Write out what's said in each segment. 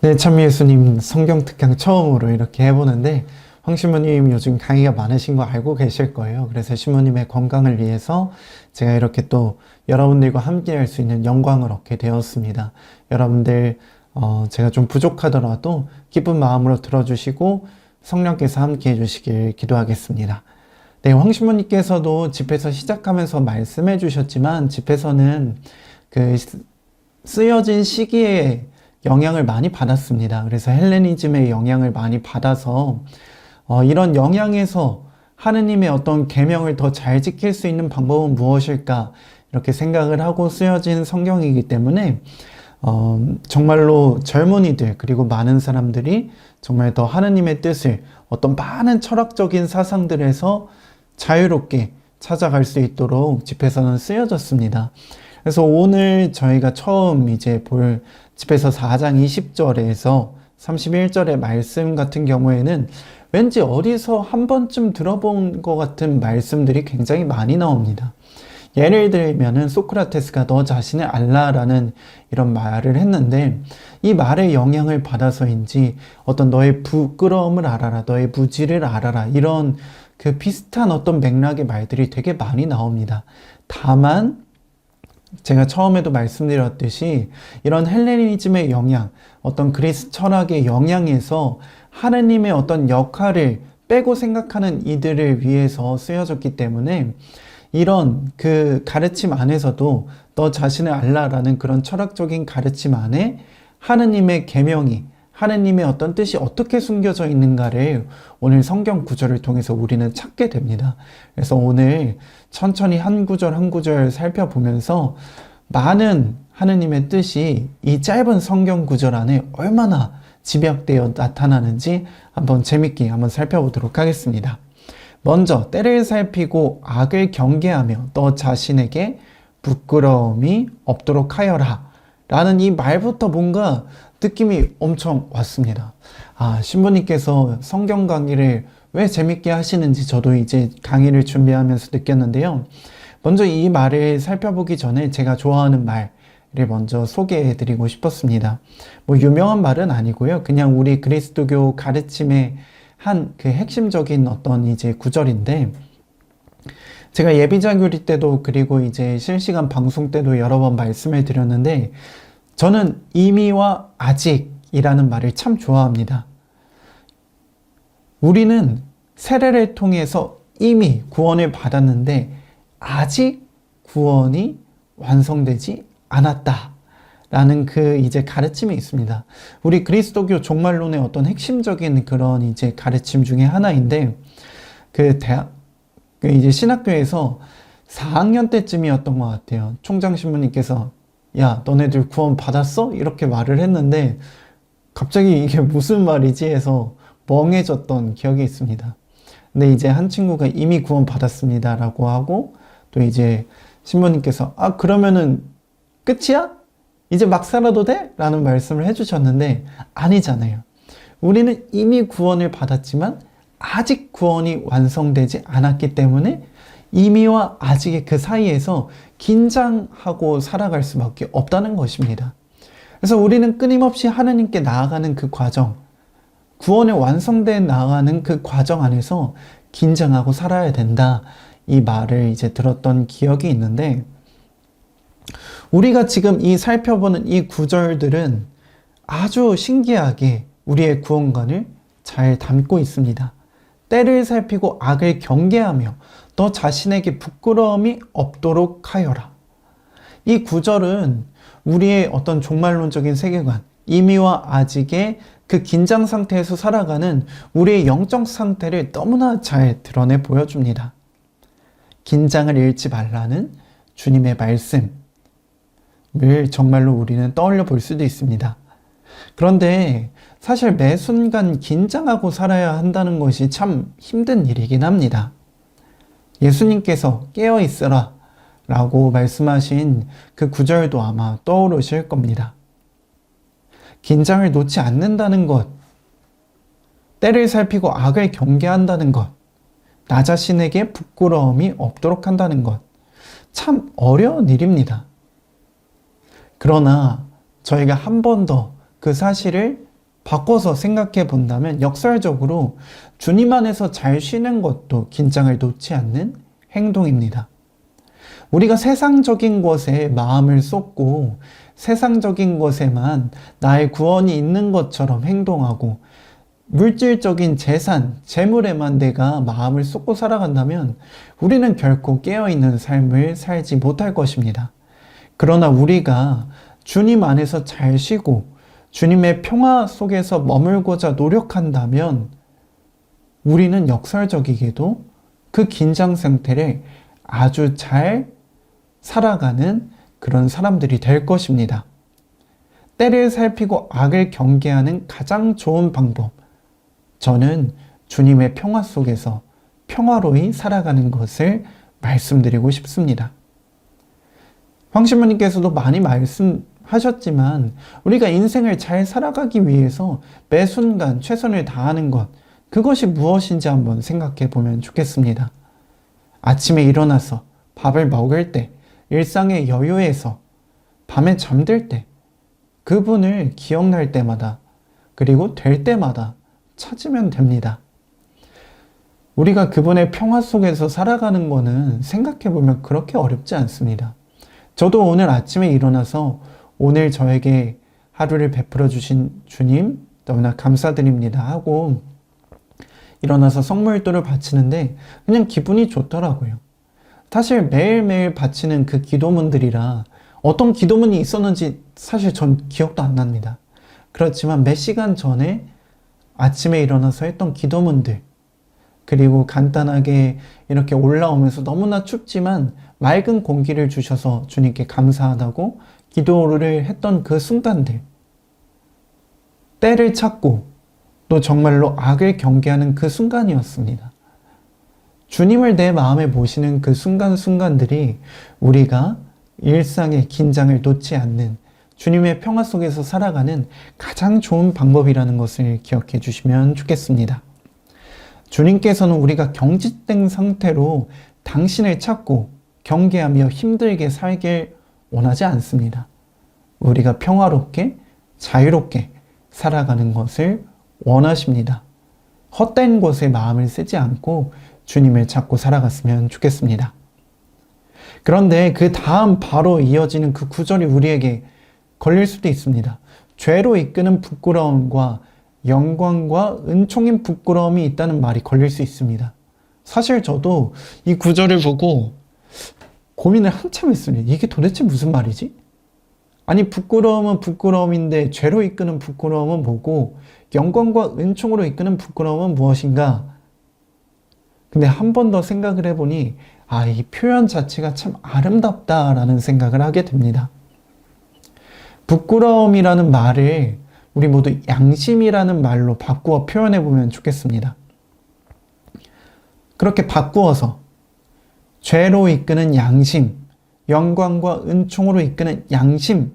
네, 참미예수님 성경 특강 처음으로 이렇게 해보는데 황 신부님 요즘 강의가 많으신 거 알고 계실 거예요. 그래서 신부님의 건강을 위해서 제가 이렇게 또 여러분들과 함께 할 수 있는 영광을 얻게 되었습니다. 여러분들 제가 좀 부족하더라도 기쁜 마음으로 들어주시고 성령께서 함께 해주시길 기도하겠습니다. 네, 황 신부님께서도 집에서 시작하면서 말씀해 주셨지만 집에서는 그 쓰여진 시기에 영향을 많이 받았습니다. 그래서 헬레니즘의 영향을 많이 받아서 이런 영향에서 하느님의 어떤 계명을 더 잘 지킬 수 있는 방법은 무엇일까 이렇게 생각을 하고 쓰여진 성경이기 때문에 정말로 젊은이들 그리고 많은 사람들이 정말 더 하느님의 뜻을 어떤 많은 철학적인 사상들에서 자유롭게 찾아갈 수 있도록 집에서는 쓰여졌습니다. 그래서 오늘 저희가 처음 이제 볼 집에서 4장 20절에서 31절의 말씀 같은 경우에는 왠지 어디서 한 번쯤 들어본 것 같은 말씀들이 굉장히 많이 나옵니다. 예를 들면은 소크라테스가 너 자신을 알라라는 이런 말을 했는데 이 말의 영향을 받아서인지 어떤 너의 부끄러움을 알아라, 너의 무지를 알아라 이런 그 비슷한 어떤 맥락의 말들이 되게 많이 나옵니다. 다만 제가 처음에도 말씀드렸듯이 이런 헬레니즘의 영향, 어떤 그리스 철학의 영향에서 하느님의 어떤 역할을 빼고 생각하는 이들을 위해서 쓰여졌기 때문에 이런 그 가르침 안에서도 너 자신을 알라라는 그런 철학적인 가르침 안에 하느님의 계명이 하느님의 어떤 뜻이 어떻게 숨겨져 있는가를 오늘 성경 구절을 통해서 우리는 찾게 됩니다. 그래서 오늘 천천히 한 구절 한 구절 살펴보면서 많은 하느님의 뜻이 이 짧은 성경 구절 안에 얼마나 집약되어 나타나는지 한번 재밌게 한번 살펴보도록 하겠습니다. 먼저 때를 살피고 악을 경계하며 너 자신에게 부끄러움이 없도록 하여라 라는 이 말부터 뭔가 느낌이 엄청 왔습니다. 신부님께서 성경 강의를 왜 재밌게 하시는지 저도 이제 강의를 준비하면서 느꼈는데요. 먼저 이 말을 살펴보기 전에 제가 좋아하는 말을 먼저 소개해 드리고 싶었습니다. 뭐 유명한 말은 아니고요. 그냥 우리 그리스도교 가르침의 한 그 핵심적인 어떤 이제 구절인데 제가 예비자교리 때도 그리고 이제 실시간 방송 때도 여러 번 말씀을 드렸는데 저는 이미와 아직이라는 말을 참 좋아합니다. 우리는 세례를 통해서 이미 구원을 받았는데 아직 구원이 완성되지 않았다. 라는 그 이제 가르침이 있습니다. 우리 그리스도교 종말론의 어떤 핵심적인 그런 이제 가르침 중에 하나인데 이제 신학교에서 4학년 때쯤이었던 것 같아요. 총장 신부님께서 야, 너네들 구원 받았어? 이렇게 말을 했는데 갑자기 이게 무슨 말이지 해서 멍해졌던 기억이 있습니다. 근데 이제 한 친구가 이미 구원 받았습니다 라고 하고 또 이제 신부님께서 그러면은 끝이야? 이제 막 살아도 돼? 라는 말씀을 해주셨는데 아니잖아요. 우리는 이미 구원을 받았지만 아직 구원이 완성되지 않았기 때문에 이미와 아직의 그 사이에서 긴장하고 살아갈 수밖에 없다는 것입니다. 그래서 우리는 끊임없이 하나님께 나아가는 그 과정, 구원에 완성돼 나아가는 그 과정 안에서 긴장하고 살아야 된다. 이 말을 이제 들었던 기억이 있는데 우리가 지금 이 살펴보는 이 구절들은 아주 신기하게 우리의 구원관을 잘 담고 있습니다. 때를 살피고 악을 경계하며 너 자신에게 부끄러움이 없도록 하여라. 이 구절은 우리의 어떤 종말론적인 세계관, 이미와 아직의 그 긴장 상태에서 살아가는 우리의 영적 상태를 너무나 잘 드러내 보여줍니다. 긴장을 잃지 말라는 주님의 말씀을 정말로 우리는 떠올려 볼 수도 있습니다. 그런데 사실 매 순간 긴장하고 살아야 한다는 것이 참 힘든 일이긴 합니다. 예수님께서 깨어 있으라 라고 말씀하신 그 구절도 아마 떠오르실 겁니다. 긴장을 놓지 않는다는 것, 때를 살피고 악을 경계한다는 것, 나 자신에게 부끄러움이 없도록 한다는 것, 참 어려운 일입니다. 그러나 저희가 한 번 더 그 사실을 바꿔서 생각해 본다면 역설적으로 주님 안에서 잘 쉬는 것도 긴장을 놓지 않는 행동입니다. 우리가 세상적인 것에 마음을 쏟고 세상적인 것에만 나의 구원이 있는 것처럼 행동하고 물질적인 재산, 재물에만 내가 마음을 쏟고 살아간다면 우리는 결코 깨어있는 삶을 살지 못할 것입니다. 그러나 우리가 주님 안에서 잘 쉬고 주님의 평화 속에서 머물고자 노력한다면 우리는 역설적이게도 그 긴장 상태를 아주 잘 살아가는 그런 사람들이 될 것입니다. 때를 살피고 악을 경계하는 가장 좋은 방법, 저는 주님의 평화 속에서 평화로이 살아가는 것을 말씀드리고 싶습니다. 황신부님께서도 많이 말씀하셨지만 우리가 인생을 잘 살아가기 위해서 매 순간 최선을 다하는 것, 그것이 무엇인지 한번 생각해 보면 좋겠습니다. 아침에 일어나서 밥을 먹을 때, 일상의 여유에서 밤에 잠들 때, 그분을 기억날 때마다 그리고 될 때마다 찾으면 됩니다. 우리가 그분의 평화 속에서 살아가는 거는 생각해보면 그렇게 어렵지 않습니다. 저도 오늘 아침에 일어나서 오늘 저에게 하루를 베풀어 주신 주님 너무나 감사드립니다 하고 일어나서 성물도를 바치는데 그냥 기분이 좋더라고요. 사실 매일매일 바치는 그 기도문들이라 어떤 기도문이 있었는지 사실 전 기억도 안 납니다. 그렇지만 몇 시간 전에 아침에 일어나서 했던 기도문들, 그리고 간단하게 이렇게 올라오면서 너무나 춥지만 맑은 공기를 주셔서 주님께 감사하다고 기도를 했던 그 순간들, 때를 찾고 또 정말로 악을 경계하는 그 순간이었습니다. 주님을 내 마음에 모시는 그 순간순간들이 우리가 일상의 긴장을 놓지 않는 주님의 평화 속에서 살아가는 가장 좋은 방법이라는 것을 기억해 주시면 좋겠습니다. 주님께서는 우리가 경직된 상태로 당신을 찾고 경계하며 힘들게 살길 원하지 않습니다. 우리가 평화롭게 자유롭게 살아가는 것을 원하십니다. 헛된 곳에 마음을 쓰지 않고 주님을 찾고 살아갔으면 좋겠습니다. 그런데 그 다음 바로 이어지는 그 구절이 우리에게 걸릴 수도 있습니다. 죄로 이끄는 부끄러움과 영광과 은총인 부끄러움이 있다는 말이 걸릴 수 있습니다. 사실 저도 이 구절을 보고 고민을 한참 했습니다. 이게 도대체 무슨 말이지? 아니, 부끄러움은 부끄러움인데 죄로 이끄는 부끄러움은 뭐고 영광과 은총으로 이끄는 부끄러움은 무엇인가? 근데 한 번 더 생각을 해보니 이 표현 자체가 참 아름답다라는 생각을 하게 됩니다. 부끄러움이라는 말을 우리 모두 양심이라는 말로 바꾸어 표현해보면 좋겠습니다. 그렇게 바꾸어서 죄로 이끄는 양심, 영광과 은총으로 이끄는 양심으로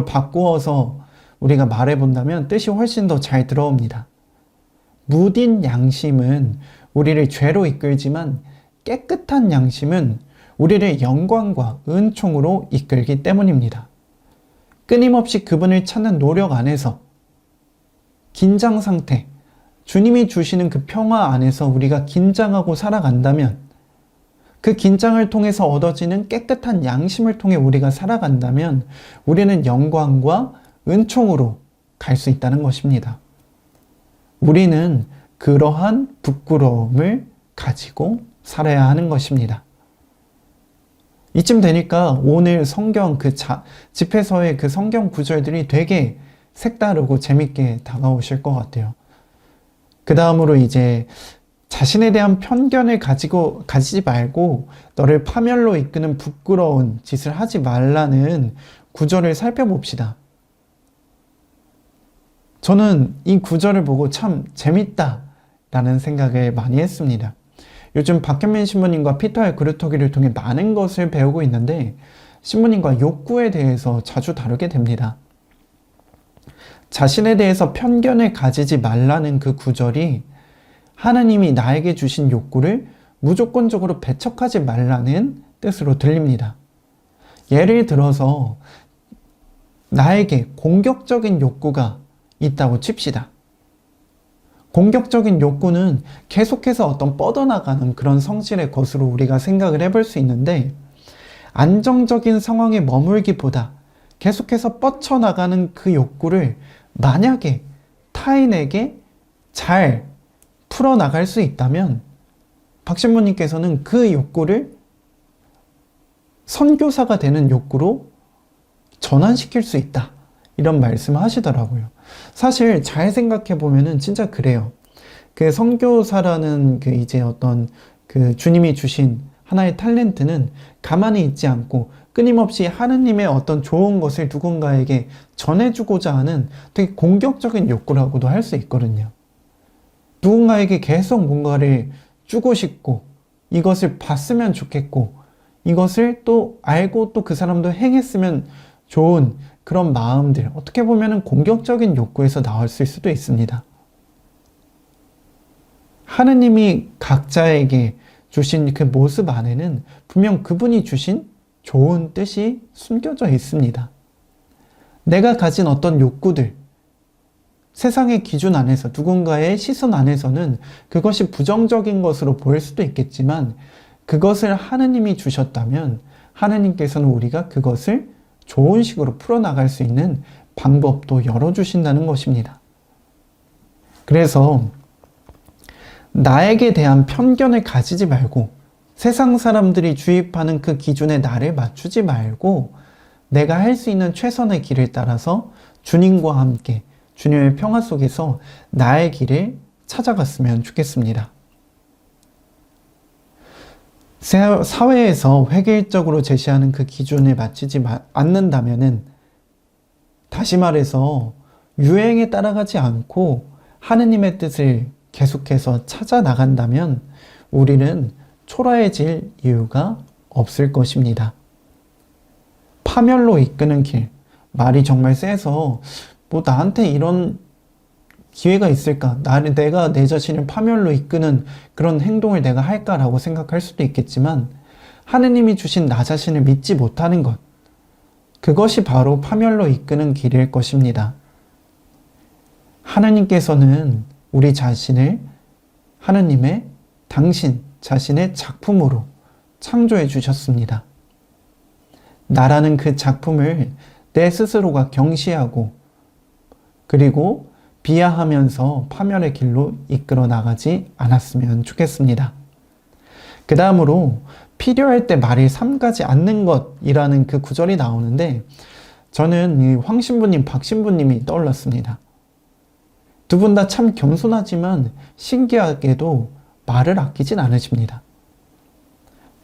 바꾸어서 우리가 말해본다면 뜻이 훨씬 더 잘 들어옵니다. 무딘 양심은 우리를 죄로 이끌지만 깨끗한 양심은 우리를 영광과 은총으로 이끌기 때문입니다. 끊임없이 그분을 찾는 노력 안에서 긴장 상태, 주님이 주시는 그 평화 안에서 우리가 긴장하고 살아간다면 그 긴장을 통해서 얻어지는 깨끗한 양심을 통해 우리가 살아간다면 우리는 영광과 은총으로 갈 수 있다는 것입니다. 우리는 그러한 부끄러움을 가지고 살아야 하는 것입니다. 이쯤 되니까 오늘 성경 집회서의 그 성경 구절들이 되게 색다르고 재밌게 다가오실 것 같아요. 그 다음으로 이제 자신에 대한 편견을 가지지 말고 너를 파멸로 이끄는 부끄러운 짓을 하지 말라는 구절을 살펴봅시다. 저는 이 구절을 보고 참 재밌다라는 생각을 많이 했습니다. 요즘 박현민 신부님과 피터의 그루터기를 통해 많은 것을 배우고 있는데 신부님과 욕구에 대해서 자주 다루게 됩니다. 자신에 대해서 편견을 가지지 말라는 그 구절이 하나님이 나에게 주신 욕구를 무조건적으로 배척하지 말라는 뜻으로 들립니다. 예를 들어서 나에게 공격적인 욕구가 있다고 칩시다. 공격적인 욕구는 계속해서 어떤 뻗어나가는 그런 성질의 것으로 우리가 생각을 해볼 수 있는데, 안정적인 상황에 머물기보다 계속해서 뻗쳐나가는 그 욕구를 만약에 타인에게 잘 풀어나갈 수 있다면 박신부님께서는 그 욕구를 선교사가 되는 욕구로 전환시킬 수 있다, 이런 말씀을 하시더라고요. 사실 잘 생각해 보면은 진짜 그래요. 그 선교사라는 그 이제 어떤 그 주님이 주신 하나의 탤런트는 가만히 있지 않고 끊임없이 하느님의 어떤 좋은 것을 누군가에게 전해주고자 하는 되게 공격적인 욕구라고도 할 수 있거든요. 누군가에게 계속 뭔가를 주고 싶고, 이것을 봤으면 좋겠고, 이것을 또 알고 또 그 사람도 행했으면 좋은 그런 마음들, 어떻게 보면 공격적인 욕구에서 나왔을 수도 있습니다. 하느님이 각자에게 주신 그 모습 안에는 분명 그분이 주신 좋은 뜻이 숨겨져 있습니다. 내가 가진 어떤 욕구들, 세상의 기준 안에서, 누군가의 시선 안에서는 그것이 부정적인 것으로 보일 수도 있겠지만, 그것을 하느님이 주셨다면 하느님께서는 우리가 그것을 좋은 식으로 풀어나갈 수 있는 방법도 열어주신다는 것입니다. 그래서 나에게 대한 편견을 가지지 말고, 세상 사람들이 주입하는 그 기준에 나를 맞추지 말고, 내가 할 수 있는 최선의 길을 따라서 주님과 함께 주님의 평화 속에서 나의 길을 찾아갔으면 좋겠습니다. 사회에서 획일적으로 제시하는 그 기준에 맞추지 않는다면은, 다시 말해서 유행에 따라가지 않고 하느님의 뜻을 계속해서 찾아 나간다면 우리는 초라해질 이유가 없을 것입니다. 파멸로 이끄는 길, 말이 정말 세서 뭐 나한테 이런 기회가 있을까? 내가 내 자신을 파멸로 이끄는 그런 행동을 내가 할까라고 생각할 수도 있겠지만, 하느님이 주신 나 자신을 믿지 못하는 것, 그것이 바로 파멸로 이끄는 길일 것입니다. 하느님께서는 우리 자신을 하느님의 당신 자신의 작품으로 창조해 주셨습니다. 나라는 그 작품을 내 스스로가 경시하고 그리고 비하하면서 파멸의 길로 이끌어 나가지 않았으면 좋겠습니다. 그 다음으로 필요할 때 말을 삼가지 않는 것이라는 그 구절이 나오는데, 저는 이 황신부님, 박신부님이 떠올랐습니다. 두 분 다 참 겸손하지만 신기하게도 말을 아끼진 않으십니다.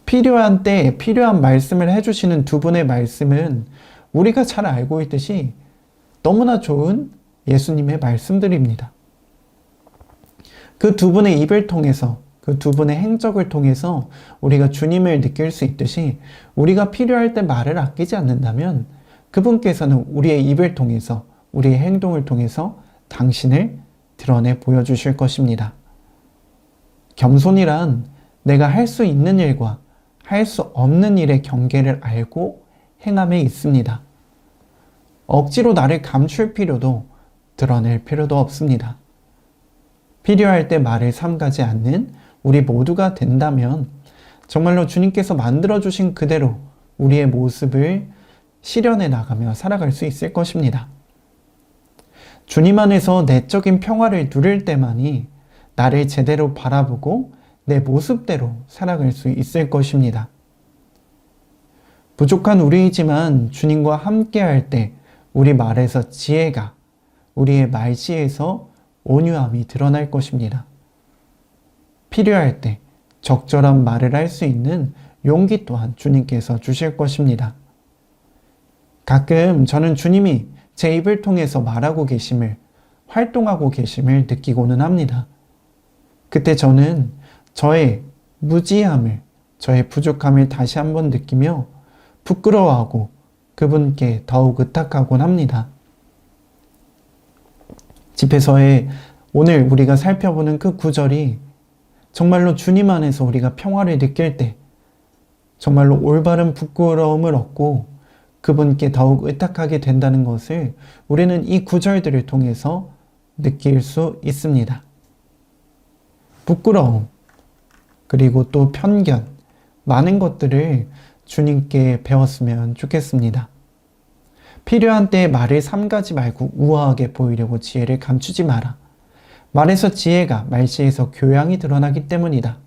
필요한 때에 필요한 말씀을 해주시는 두 분의 말씀은 우리가 잘 알고 있듯이 너무나 좋은 예수님의 말씀들입니다. 그 두 분의 입을 통해서, 그 두 분의 행적을 통해서 우리가 주님을 느낄 수 있듯이, 우리가 필요할 때 말을 아끼지 않는다면 그분께서는 우리의 입을 통해서, 우리의 행동을 통해서 당신을 드러내 보여주실 것입니다. 겸손이란 내가 할 수 있는 일과 할 수 없는 일의 경계를 알고 행함에 있습니다. 억지로 나를 감출 필요도 드러낼 필요도 없습니다. 필요할 때 말을 삼가지 않는 우리 모두가 된다면 정말로 주님께서 만들어주신 그대로 우리의 모습을 실현해 나가며 살아갈 수 있을 것입니다. 주님 안에서 내적인 평화를 누릴 때만이 나를 제대로 바라보고 내 모습대로 살아갈 수 있을 것입니다. 부족한 우리이지만 주님과 함께할 때 우리 말에서 지혜가, 우리의 말씨에서 온유함이 드러날 것입니다. 필요할 때 적절한 말을 할 수 있는 용기 또한 주님께서 주실 것입니다. 가끔 저는 주님이 제 입을 통해서 말하고 계심을, 활동하고 계심을 느끼고는 합니다. 그때 저는 저의 무지함을, 저의 부족함을 다시 한번 느끼며 부끄러워하고 그분께 더욱 의탁하곤 합니다. 집에서의 오늘 우리가 살펴보는 그 구절이 정말로 주님 안에서 우리가 평화를 느낄 때 정말로 올바른 부끄러움을 얻고 그분께 더욱 의탁하게 된다는 것을 우리는 이 구절들을 통해서 느낄 수 있습니다. 부끄러움, 그리고 또 편견, 많은 것들을 주님께 배웠으면 좋겠습니다. 필요한 때에 말을 삼가지 말고 우아하게 보이려고 지혜를 감추지 마라. 말에서 지혜가 말씨에서 교양이 드러나기 때문이다.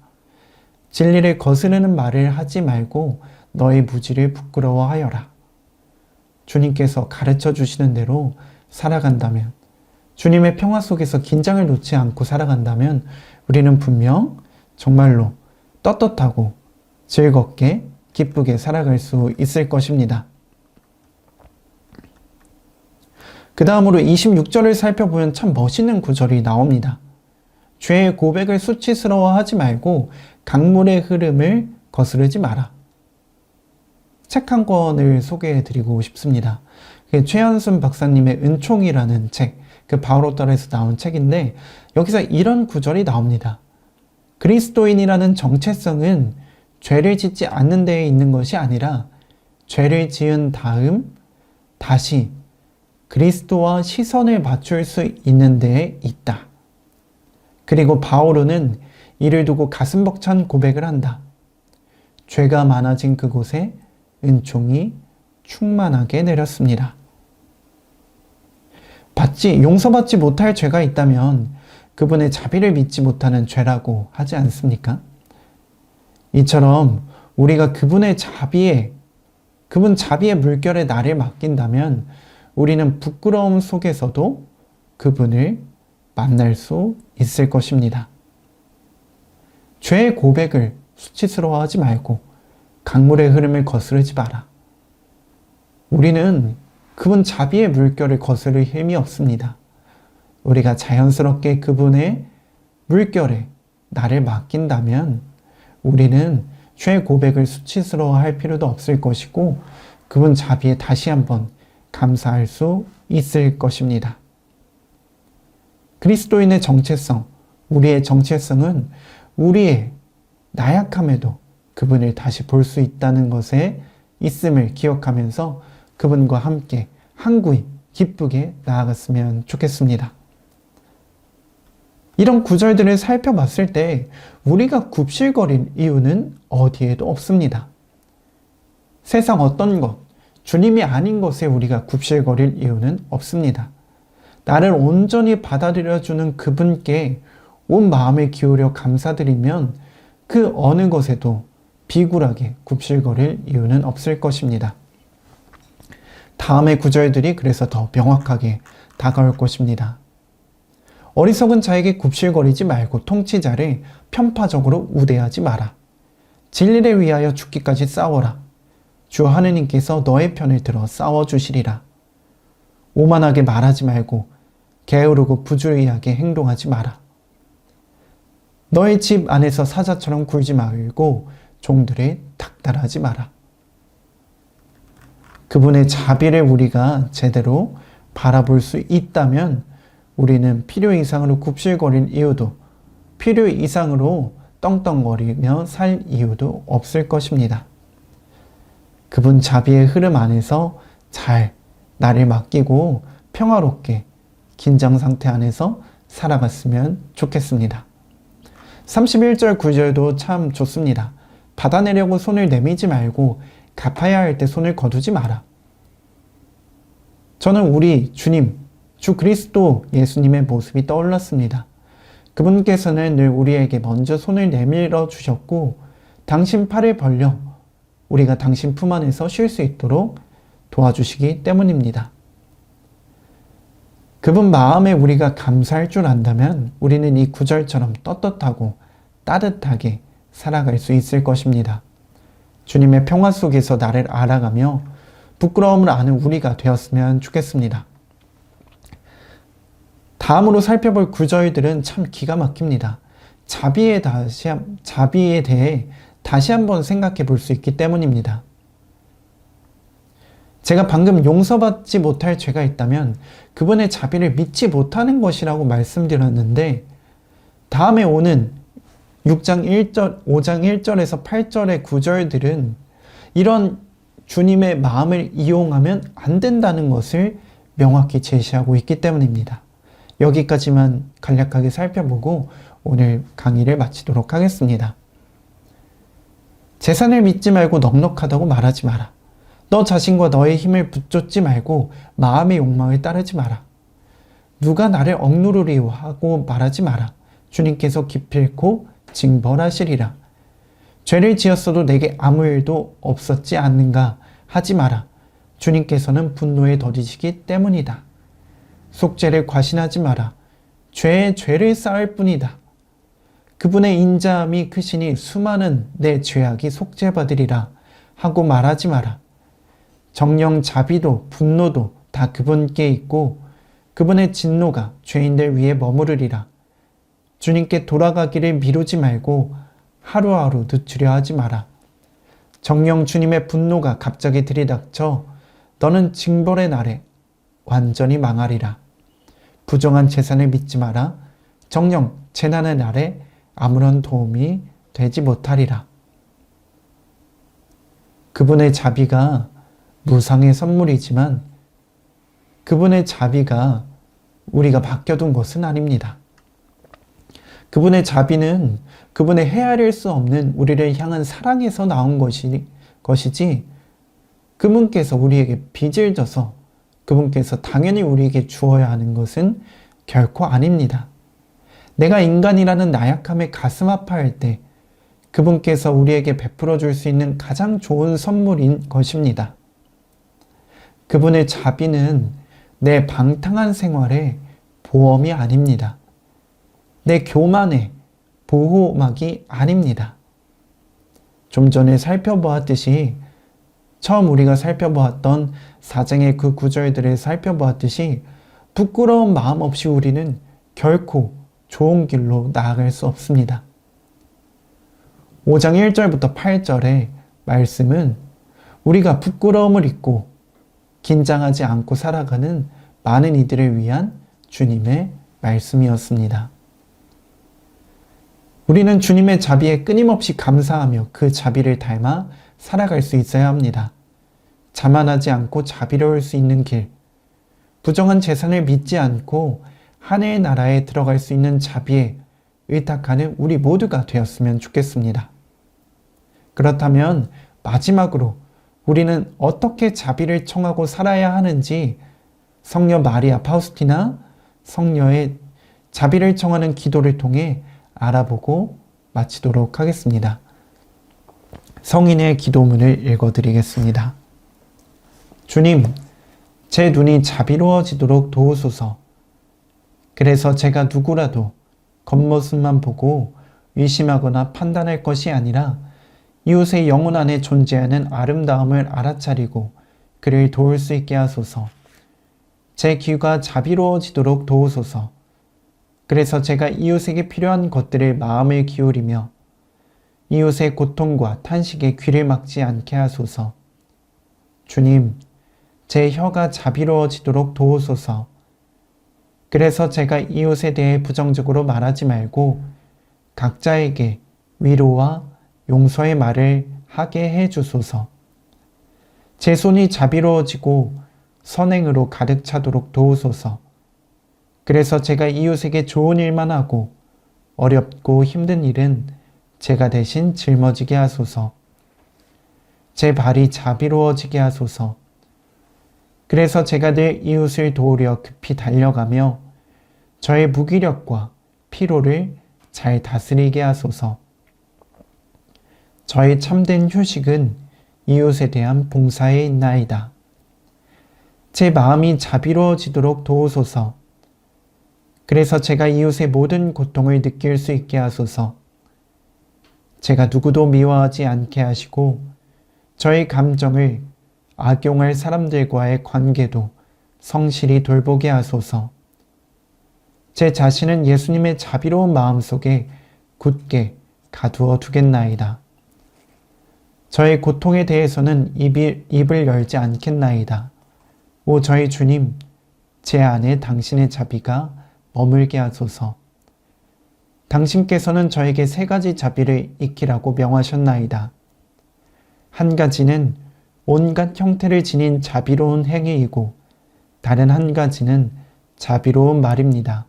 진리를 거스르는 말을 하지 말고 너의 무지를 부끄러워하여라. 주님께서 가르쳐 주시는 대로 살아간다면, 주님의 평화 속에서 긴장을 놓지 않고 살아간다면 우리는 분명 정말로 떳떳하고 즐겁게 기쁘게 살아갈 수 있을 것입니다. 그 다음으로 26절을 살펴보면 참 멋있는 구절이 나옵니다. 죄의 고백을 수치스러워하지 말고 강물의 흐름을 거스르지 마라. 책 한 권을 소개해드리고 싶습니다. 최현순 박사님의 은총이라는 책, 그 바오로떨에서 나온 책인데 여기서 이런 구절이 나옵니다. 그리스도인이라는 정체성은 죄를 짓지 않는 데에 있는 것이 아니라 죄를 지은 다음 다시 그리스도와 시선을 맞출 수 있는 데에 있다. 그리고 바오로는 이를 두고 가슴 벅찬 고백을 한다. 죄가 많아진 그곳에 은총이 충만하게 내렸습니다. 용서받지 못할 죄가 있다면 그분의 자비를 믿지 못하는 죄라고 하지 않습니까? 이처럼 우리가 그분 자비의 물결에 나를 맡긴다면 우리는 부끄러움 속에서도 그분을 만날 수 있을 것입니다. 죄의 고백을 수치스러워하지 말고 강물의 흐름을 거스르지 마라. 우리는 그분 자비의 물결을 거스를 힘이 없습니다. 우리가 자연스럽게 그분의 물결에 나를 맡긴다면 우리는 죄의 고백을 수치스러워할 필요도 없을 것이고 그분 자비에 다시 한번 감사할 수 있을 것입니다. 그리스도인의 정체성, 우리의 정체성은 우리의 나약함에도 그분을 다시 볼 수 있다는 것에 있음을 기억하면서 그분과 함께 항구히 기쁘게 나아갔으면 좋겠습니다. 이런 구절들을 살펴봤을 때 우리가 굽실거릴 이유는 어디에도 없습니다. 세상 어떤 것, 주님이 아닌 것에 우리가 굽실거릴 이유는 없습니다. 나를 온전히 받아들여주는 그분께 온 마음을 기울여 감사드리면 그 어느 것에도 비굴하게 굽실거릴 이유는 없을 것입니다. 다음의 구절들이 그래서 더 명확하게 다가올 것입니다. 어리석은 자에게 굽실거리지 말고 통치자를 편파적으로 우대하지 마라. 진리를 위하여 죽기까지 싸워라. 주 하느님께서 너의 편을 들어 싸워주시리라. 오만하게 말하지 말고 게으르고 부주의하게 행동하지 마라. 너의 집 안에서 사자처럼 굴지 말고 종들을 닥달하지 마라. 그분의 자비를 우리가 제대로 바라볼 수 있다면 우리는 필요 이상으로 굽실거릴 이유도, 필요 이상으로 떵떵거리며 살 이유도 없을 것입니다. 그분 자비의 흐름 안에서 잘 나를 맡기고 평화롭게 긴장 상태 안에서 살아갔으면 좋겠습니다. 31절 9절도 참 좋습니다. 받아내려고 손을 내밀지 말고 갚아야 할 때 손을 거두지 마라. 저는 우리 주님, 주 그리스도 예수님의 모습이 떠올랐습니다. 그분께서는 늘 우리에게 먼저 손을 내밀어 주셨고 당신 팔을 벌려 우리가 당신 품 안에서 쉴 수 있도록 도와주시기 때문입니다. 그분 마음에 우리가 감사할 줄 안다면 우리는 이 구절처럼 떳떳하고 따뜻하게 살아갈 수 있을 것입니다. 주님의 평화 속에서 나를 알아가며 부끄러움을 아는 우리가 되었으면 좋겠습니다. 다음으로 살펴볼 구절들은 참 기가 막힙니다. 자비에 대해 다시 한번 생각해 볼 수 있기 때문입니다. 제가 방금 용서받지 못할 죄가 있다면 그분의 자비를 믿지 못하는 것이라고 말씀드렸는데 다음에 오는 6장 1절, 5장 1절에서 8절의 구절들은 이런 주님의 마음을 이용하면 안 된다는 것을 명확히 제시하고 있기 때문입니다. 여기까지만 간략하게 살펴보고 오늘 강의를 마치도록 하겠습니다. 재산을 믿지 말고 넉넉하다고 말하지 마라. 너 자신과 너의 힘을 붙잡지 말고 마음의 욕망을 따르지 마라. 누가 나를 억누르리오 하고 말하지 마라. 주님께서 기필코 징벌하시리라. 죄를 지었어도 내게 아무 일도 없었지 않는가 하지 마라. 주님께서는 분노에 더디시기 때문이다. 속죄를 과신하지 마라. 죄에 죄를 쌓을 뿐이다. 그분의 인자함이 크시니 수많은 내 죄악이 속죄받으리라 하고 말하지 마라. 정령 자비도 분노도 다 그분께 있고 그분의 진노가 죄인들 위에 머무르리라. 주님께 돌아가기를 미루지 말고 하루하루 늦추려 하지 마라. 정령 주님의 분노가 갑자기 들이닥쳐 너는 징벌의 날에 완전히 망하리라. 부정한 재산을 믿지 마라. 정령 재난의 날에 아무런 도움이 되지 못하리라. 그분의 자비가 무상의 선물이지만 그분의 자비가 우리가 맡겨둔 것은 아닙니다. 그분의 자비는 그분의 헤아릴 수 없는 우리를 향한 사랑에서 나온 것이지 그분께서 우리에게 빚을 져서 그분께서 당연히 우리에게 주어야 하는 것은 결코 아닙니다. 내가 인간이라는 나약함에 가슴 아파할 때 그분께서 우리에게 베풀어 줄 수 있는 가장 좋은 선물인 것입니다. 그분의 자비는 내 방탕한 생활의 보험이 아닙니다. 내 교만의 보호막이 아닙니다. 좀 전에 살펴보았듯이 처음 우리가 살펴보았던 4장의 그 구절들을 살펴보았듯이 부끄러운 마음 없이 우리는 결코 좋은 길로 나아갈 수 없습니다. 5장 1절부터 8절의 말씀은 우리가 부끄러움을 잊고 긴장하지 않고 살아가는 많은 이들을 위한 주님의 말씀이었습니다. 우리는 주님의 자비에 끊임없이 감사하며 그 자비를 닮아 살아갈 수 있어야 합니다. 자만하지 않고 자비로울 수 있는 길, 부정한 재산을 믿지 않고 하늘의 나라에 들어갈 수 있는 자비에 의탁하는 우리 모두가 되었으면 좋겠습니다. 그렇다면 마지막으로 우리는 어떻게 자비를 청하고 살아야 하는지 성녀 마리아 파우스티나 성녀의 자비를 청하는 기도를 통해 알아보고 마치도록 하겠습니다. 성인의 기도문을 읽어드리겠습니다. 주님, 제 눈이 자비로워지도록 도우소서. 그래서 제가 누구라도 겉모습만 보고 의심하거나 판단할 것이 아니라 이웃의 영혼 안에 존재하는 아름다움을 알아차리고 그를 도울 수 있게 하소서. 제 귀가 자비로워지도록 도우소서. 그래서 제가 이웃에게 필요한 것들을 마음을 기울이며 이웃의 고통과 탄식에 귀를 막지 않게 하소서. 주님, 제 혀가 자비로워지도록 도우소서. 그래서 제가 이웃에 대해 부정적으로 말하지 말고 각자에게 위로와 용서의 말을 하게 해주소서. 제 손이 자비로워지고 선행으로 가득 차도록 도우소서. 그래서 제가 이웃에게 좋은 일만 하고 어렵고 힘든 일은 제가 대신 짊어지게 하소서. 제 발이 자비로워지게 하소서. 그래서 제가 늘 이웃을 도우려 급히 달려가며 저의 무기력과 피로를 잘 다스리게 하소서. 저의 참된 휴식은 이웃에 대한 봉사에 있나이다. 제 마음이 자비로워지도록 도우소서. 그래서 제가 이웃의 모든 고통을 느낄 수 있게 하소서. 제가 누구도 미워하지 않게 하시고 저의 감정을 악용할 사람들과의 관계도 성실히 돌보게 하소서. 제 자신은 예수님의 자비로운 마음 속에 굳게 가두어 두겠나이다. 저의 고통에 대해서는 입을 열지 않겠나이다. 오 저희 주님, 제 안에 당신의 자비가 머물게 하소서. 당신께서는 저에게 3가지 자비를 익히라고 명하셨나이다. 한 가지는 온갖 형태를 지닌 자비로운 행위이고 다른 한 가지는 자비로운 말입니다.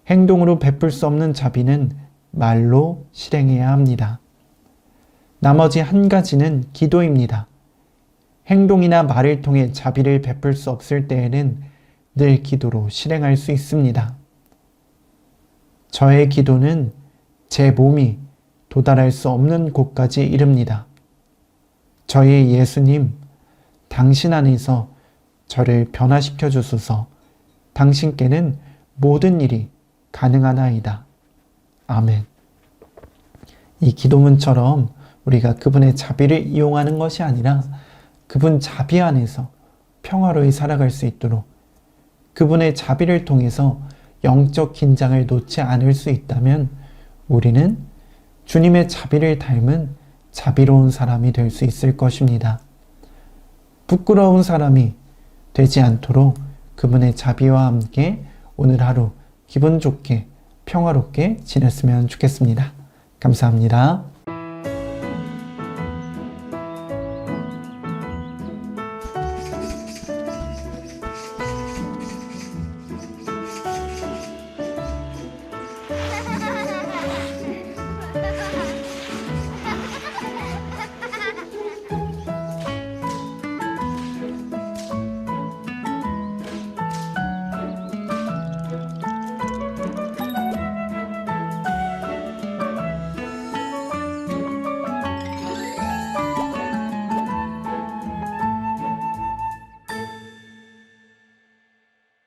행동으로 베풀 수 없는 자비는 말로 실행해야 합니다. 나머지 한 가지는 기도입니다. 행동이나 말을 통해 자비를 베풀 수 없을 때에는 늘 기도로 실행할 수 있습니다. 저의 기도는 제 몸이 도달할 수 없는 곳까지 이릅니다. 저희 예수님, 당신 안에서 저를 변화시켜 주소서. 당신께는 모든 일이 가능하나이다. 아멘. 이 기도문처럼 우리가 그분의 자비를 이용하는 것이 아니라 그분 자비 안에서 평화로이 살아갈 수 있도록 그분의 자비를 통해서 영적 긴장을 놓지 않을 수 있다면 우리는 주님의 자비를 닮은 자비로운 사람이 될 수 있을 것입니다. 부끄러운 사람이 되지 않도록 그분의 자비와 함께 오늘 하루 기분 좋게 평화롭게 지냈으면 좋겠습니다. 감사합니다.